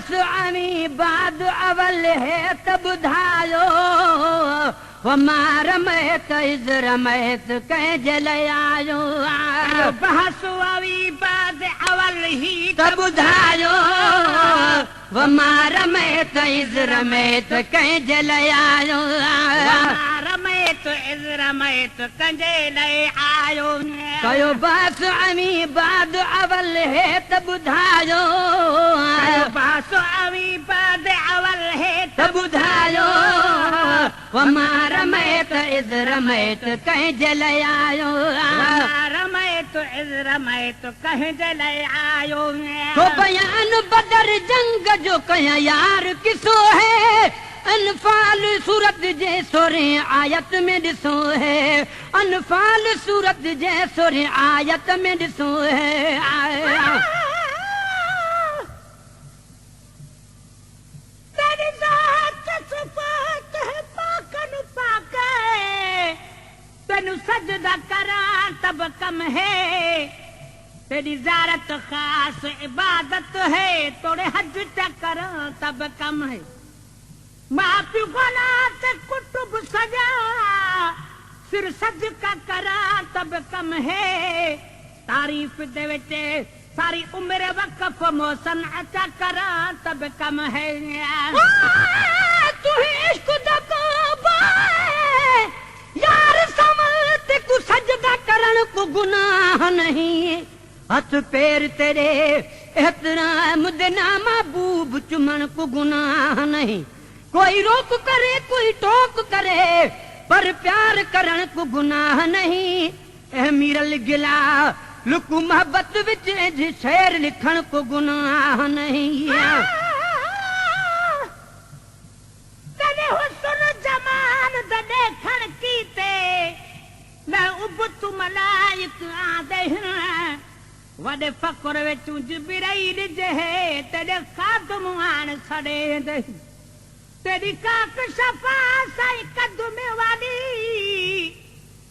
बास आमी बाद अवल है त ॿुधायो वमा रमैत इज़ रमैत कंहिंजे लाइ आयो बास आमी बाद अवल ही त ॿुधायो वमा रमैत इज़ रमैत कंहिंजे लाइ आयो रमैत इज़ रमैत कंहिंजे लाइ आयो कयो बास आमी बाद अवल है त ॿुधायो बास आमी बाद अवल है त ॿुधायो वमा रमैत इज़ रमैत कंहिंजे लाइ आयो रमैत इज़ रमैत कंहिंजे लाइ आयो तो बयान बदर जंग जो कया यार किसो है अनफाल सूरत जे सोरे आयत में ॾिसो है अनफाल सूरत जे सोरे आयत में ॾिसो है तेरी ज़ात सिफ़ात है पाकन पाके तेनू सजदा करां तब कम है तेरी ज़ारत खास इबादत है तोड़े हज करां तब कम है माँ प्यू गला कुटुब सजा सिर सज का करा तब कम है तारीफ दे विच सारी उम्र वक़फ मोहसन अचा करा तब कम है तू इश्क दा काबा यार समत को सजदा करण को गुनाह नहीं हथ पैर तेरे एहतराम देना महबूब चुमन को गुनाह नहीं कोई रोक करे कोई टोक करे पर प्यार करण को गुनाह नहीं अमीरल गिला लुकु मोहब्बत विच शेर लिखण को गुनाह नहीं तने हुस्न जमान द देखण कीते न उबत मलाइक आदे वडे फकर वे तू जिबराई जे तेरे खादम आन खड़े दे तेरी काक शफा साई कदम वाली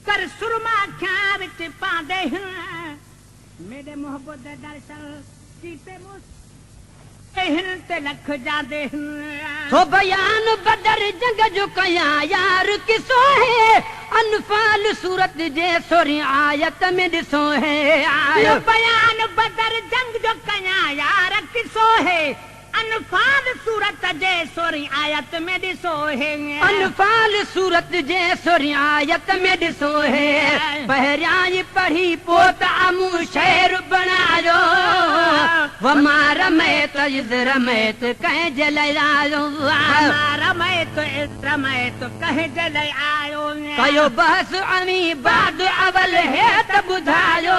कर सुरमा ख्या विच पांदे मेरे मोहब्बत दर्शन कीते मुस ते लख जादे तो बयान बदर जंग जो कया यार किसो है अनफाल सूरत जे सोरी आयत में ॾिसो है आयो बयान बदर जंग जो कया यार किसो है अनफाल सूरत जे सोरी आयत में ॾिसो है अनफाल सूरत जे सोरी आयत में ॾिसो है पहिरियां पढ़ी पोत आमू शेर बनायो वमा रमैत इज़ रमैत कंहिंजे लाइ आयो रमैत इज़ रमैत कंहिंजे लाइ आयो कयो बस अमी बाद अवल है त ॿुधायो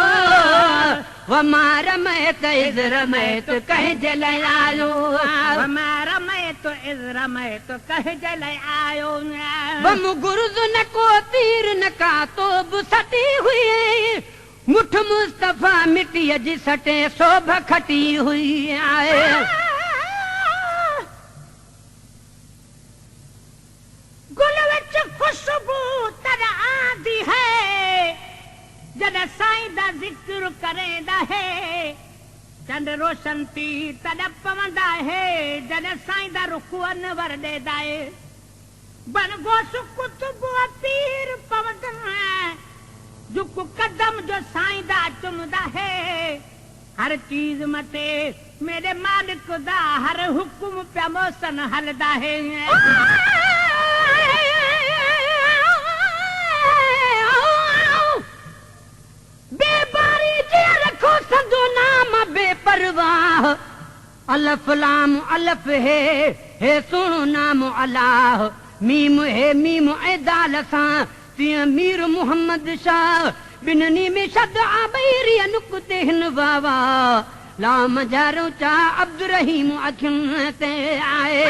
वमा रमैत इज़ रमैत कंहिंजे लाइ आयो वमा रमैत इज़ रमैत कंहिंजे लाइ आयो बम गुर्ज़ न को तीर न का तोब सटी हुई मुठ मुस्तफा मिटीअ जी सटे शोभ खटी हुई आहे गुल विच खुशबू तर आंदी है जॾहिं साईं दा ज़िक्र करेंदा है चंड रोशन थी तॾहिं पवंदा है जॾहिं साईं दा रुख अनवर ॾेंदा है बन गोश कुतुब पीर पवंदा झुक कदम जो साईं दा चुमदा है हर चीज मते मेरे मालिक दा हर हुकुम पिया मोसन हलदा है बेबारी जे रखो संदो नाम बेपरवाह अलफ लाम अलफ है सुनो नाम अल्लाह मीम है मीम ऐ दाल सां तीअं मीर मोहम्मद शाह बिननी में शद आबैरी नुक्ते हिन वावा लाम जारो चा अब्दुर रहीम अखियुनि ते आए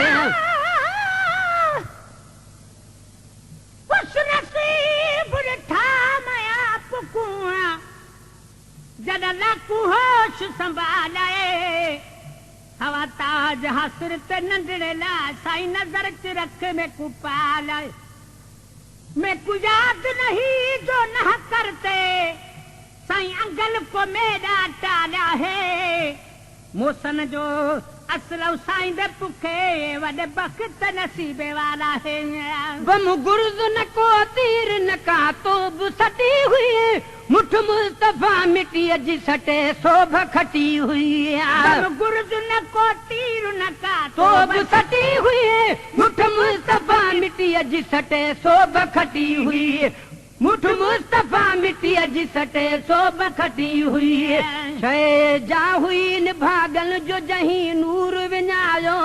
खुश नसीब ॾिठा मया पुकुआ जॾहिं लाकू होश संभाले हवा ताज हासिर ते नंढड़े ला साईं नजर च रख में कुपालाए मैं को याद नहीं जो न करते साईं अंगल को मेरा टाला है मोसन जो असलव साईं दे पुखे वॾे बख़्त नसीबे वारा है बम गुर्ज न को तीर न का तोब सटी हुई मुठ मुस्तफा मिट्टी जी सटे शोभ खटी हुई बम गुर्ज न को तीर न का तोब सटी हुई मुठ मुस्तफा मिट्टी जी सटे शोभ खटी हुई मुठ मुस्तफा मिट्टी जी सटे शोभ खटी हुई शे जा हुई न भागन जो जही नूर विञायो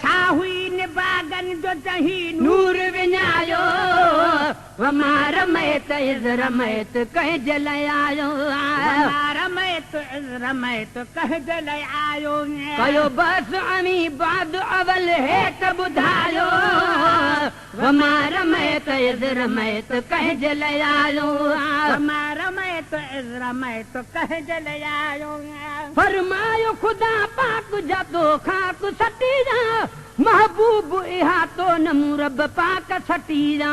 छा हुई निबागन जो जही नूर विञायो वमा रमैत इज़ रमैत कह जल आयो रमैत कह जल आयो कयो बस अमी बाद अवल हेत ॿुधायो वमा रमैत इज़ रमैत कह जल आयो रमैत कह जल आयो फरमायो खुदा पाक जातो खाक सटी जा महबूब इहा तो नमू रब पाक सटी जा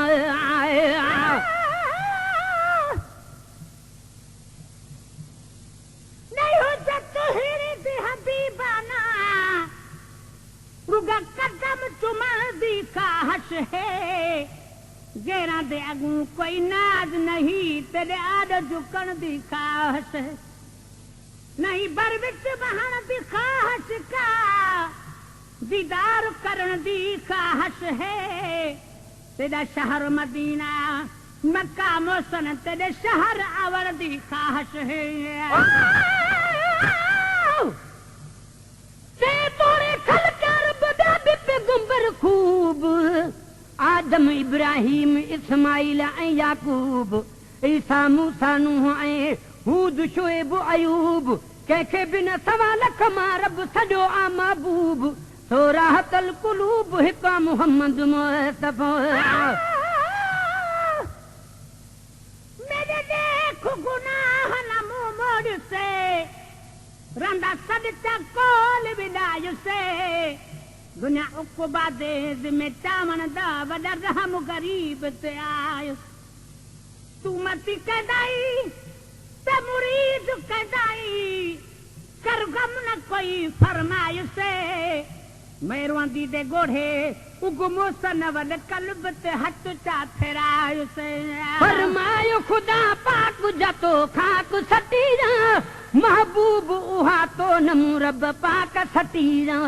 नहीं हो जतो हिरी दी हबीबाना रुगा कदम चुमा दी काहश है गेरा दे अगू कोई नाज नहीं तेरे आद झुकण दी काहश है नहीं बर विच बहण दी काहश का दीदार करण दी काहश है तेरा शहर मदीना मक्का मोसन तेरे शहर आवर दी काहश है ते तोरे खलकार बदा बिप गुंबर खूब आदम इब्राहिम इस्माइल ऐं याकूब ईसा मूसा नूह ऐं हूद शुएब अयूब कंहिंखे बि न सवा लख मां रब सॼो आ महबूब सोराहतल कुलूब हिका मोहम्मद मुस्तफा मेरे देख गुनाह न मुंह मोड़ से रंदा सदचा कोल विदाय से दुनिया उक़बा दे जिम्मेदार दा वॾा रहम गरीब ते आयो तू मती कदाई ते मुरीद कदाई कर गम न कोई फरमायो से मेहरबानी दे गोढ़े उगमो सन वल कल्ब ते हथ चा फेरायो से फरमायो खुदा पाक जतो खाक सटी जा महबूब उहा तो नमू रब पाक सटी जा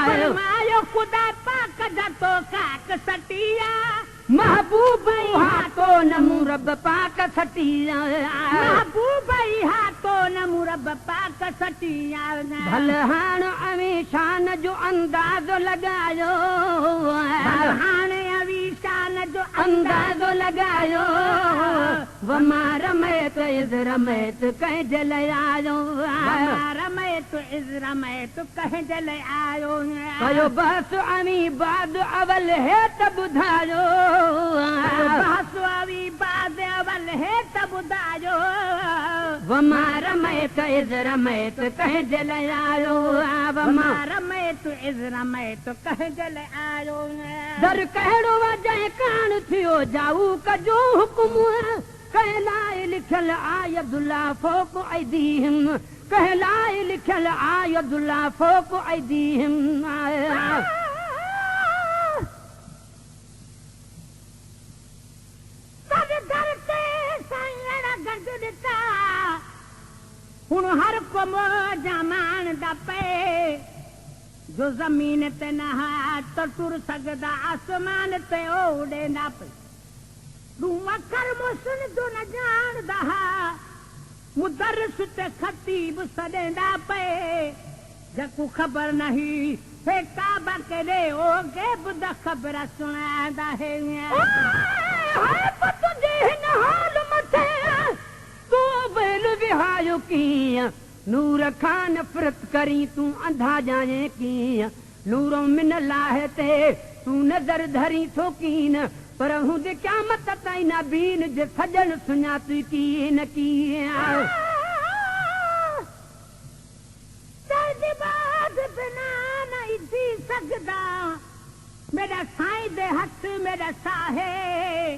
फरमायो खुदा पाक जतो खाक सटिया महबूब उहा तो नमू रब पाक सटी जा महबूब इहा तो नमू रब पाक सटिया भल हाण अमी शान जो अंदाज़ लगायो हाणे अवी शान जो अंदाज़ो लगायो वमा रमैत इज़ रमैत कह जल आयो रमैत इज़ रमैत कह जल आयो कयो बस अमी बाद अवल है त ॿुधायो बस अवी बाद अवल है त ॿुधायो वमा रमैत इज़ रमैत कह जल आयो वमा रमैत इज़ रमैत कह जल आयो दर कहिड़ो वजह कान थियो जाऊ कजो हुकुम कहलाए लिखल आयदुल्ला फोक ऐदीहिम कहलाए लिखल आयदुल्ला फोक ऐदीहिम सद दर ते साईं गंढ ॾिठा हुण हर को जमान दा पे जो ज़मीन ते न त टुर सघंदा आसमान ते ओॾे न पे रूम कर मुसन जो न ॼाणदा मुदर्रिस ते ख़तीब सॾंदा पे जकू ख़बर नहीं हे काबा केॾे ओगे ॿुध ख़बर सुणाईंदा तुंहिंजे हिन हाल मथे तूं वेल विहायो कीअं नूर खां नफ़रत करी तूं अंधा ॼाणे कीअं नूरो मिन लाहे ते तूं नज़र धरी थो कीन पर हूंदे क़यामत ताईं न बीन जे सजन सुञाती कीअं न कीअं बिना नहीं थी सकदा मेरा साईं दे हथ मेरा साहे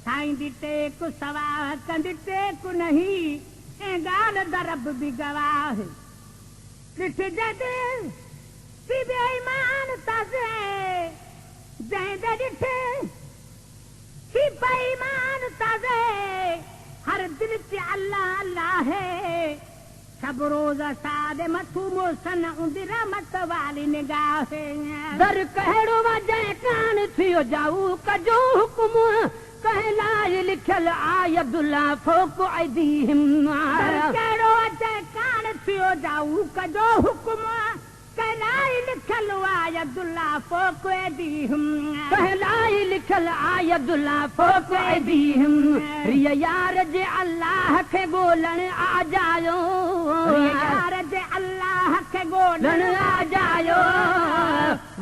साईं दी टेक सवा कंदी टेक नहीं ए गाल दरब भी गवाह ॾिठ जद सी बेईमान ताज़े जंहिं ॾिठे सी बेईमान ताज़े हर दिल से अल्लाह अल्लाह है सब रोज सादे मथू मोसन उंदी रहमत वाली निगाह दर कहिड़ो वजह कान थियो जाऊ कजो हुकुम कहलाए लिखल आय अब्दुल्ला फोक ऐदीहिम कहिड़ो वजह कान थियो जाऊ कजो हुकुम कहलाए लिखल आय अब्दुल्ला फोक ऐदीहिम कहलाए लिखल आय अब्दुल्ला फोक ऐदीहिम रिया यार जे अल्लाह खे ॻोल्हण आ जायो यार जे अल्लाह खे ॻोल्हण आ जायो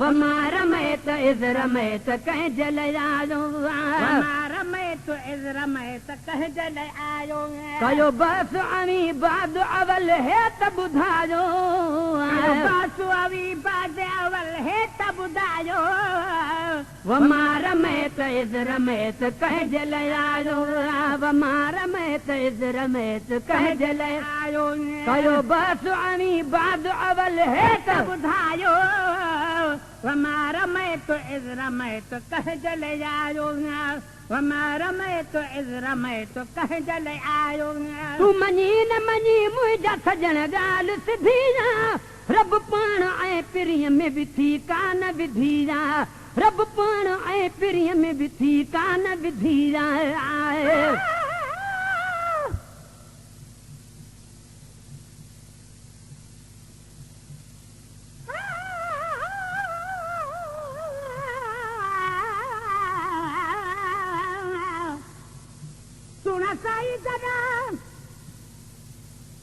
वमा रमैत इज़ रमैत कंहिं जल आयो रमैत इज़ रमैत कंहिं जल आयो कयो बस अवी बाद अवल है त ॿुधायो बस अवी बाद अवल है त ॿुधायो वमा रमैत इज़ रमैत कंहिं जल आयो वमा रमैत इज़ रमैत कंहिं जल आयो कयो बस अवी बाद अवल है त ॿुधायो वमा रमैत इज़ रमैत कंहिं जल आयो वमा रमैत इज़ रमैत कंहिं जल आयो तूं मञी न मञी मुंहिंजा सजण ॻाल्हि सिधी रब पाण ऐं पिरीअ में बि थी कान विधी रब पाण ऐं पिरीअ में बि थी कान विधी आहे साई जरा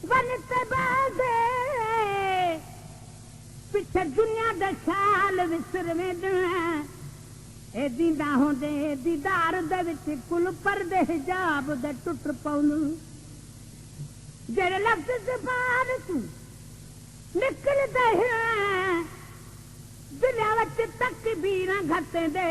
वन ते बादे पिछे दुनिया दा ख्याल विसर में ए दीदा होंदे दीदार दे विच कुल पर्दे हिजाब दे टुट पौन जेड़े लफ्ज़ ज़बान तू निकल दे दिल विच तकबीर घट दे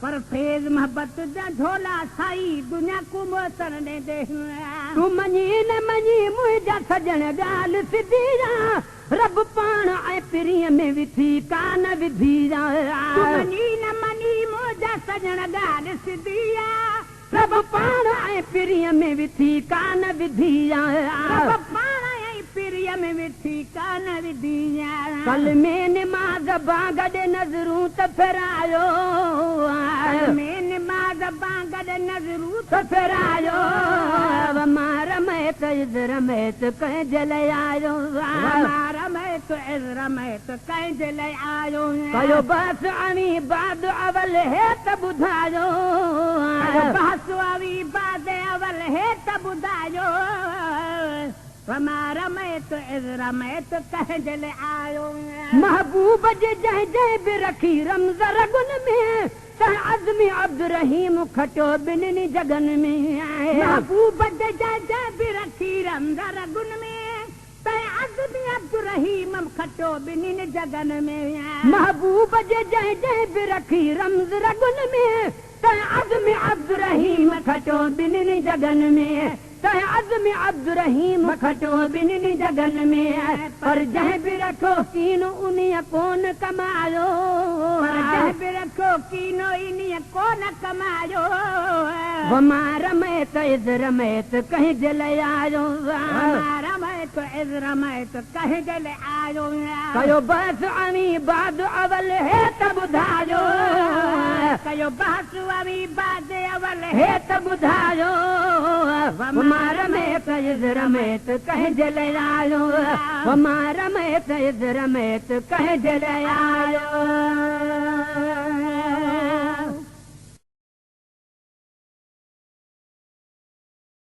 पर फेज मोहब्बत जा झोला साई दुनिया को मोतन दे तूं मञी न मञी मुंहिंजा सजण ॻाल्हि सिधी रब पाण ऐं पिरीअ में विधी कान विधी मञी न मञी मुंहिंजा सजण ॻाल्हि सिधी रब पाण ऐं पिरीअ में विधी कान विधी रब पाण ऐं पिरीअ में विधी कान विधी कल में निमाज़ बागॾ नज़रूं त फेरायो में निमाज़ बागॾ नज़रूं त फेरायो वमा रमैत इज़ रमैत कंहिं जल आयो वमा रमैत इज़ रमैत कंहिं जल आयो कयो बस अवी बाद अवल है त ॿुधायो बस अवी बाद अवल है त ॿुधायो वमा रमैत इज़ रमैत कंहिं जल आयो महबूब जे जंहिं जंहिं बि रखी रमज़ रगुन में तंहिं अज़मी अब्दुर्रहीम खटियो ॿिन्हिनि जगनि में महबूब जे जंहिं जंहिं बि रखी रमज़ रगुन में तंहिं अज़मी अब्दुर्रहीम खटियो ॿिन्हिनि जगनि में महबूब जे जंहिं जंहिं बि रखी रमज़ रगुन में तंहिं अज़मी अब्दुर्रहीम खटियो ॿिन्हिनि जगनि में तंहिं अज़मी अब्दुर्रहीम खटियो ॿिन्हिनि जगनि में पर जंहिं बि रखो कीनो उन्हीअ कोन कमायो जंहिं बि रखो कीनो इन्हीअ कोन कमायो वमा रमैत इज़ रमैत कंहिं जल आयो वमा रमैत इज़ रमैत कंहिं जल आयो कयो बस अवी बाद अवल है त ॿुधायो कयो बस अवी बाद अवल है त ॿुधायो वमा रमैत इज़ रमैत कंहिं जल आयो वमा रमैत इज़ रमैत कंहिं जल आयो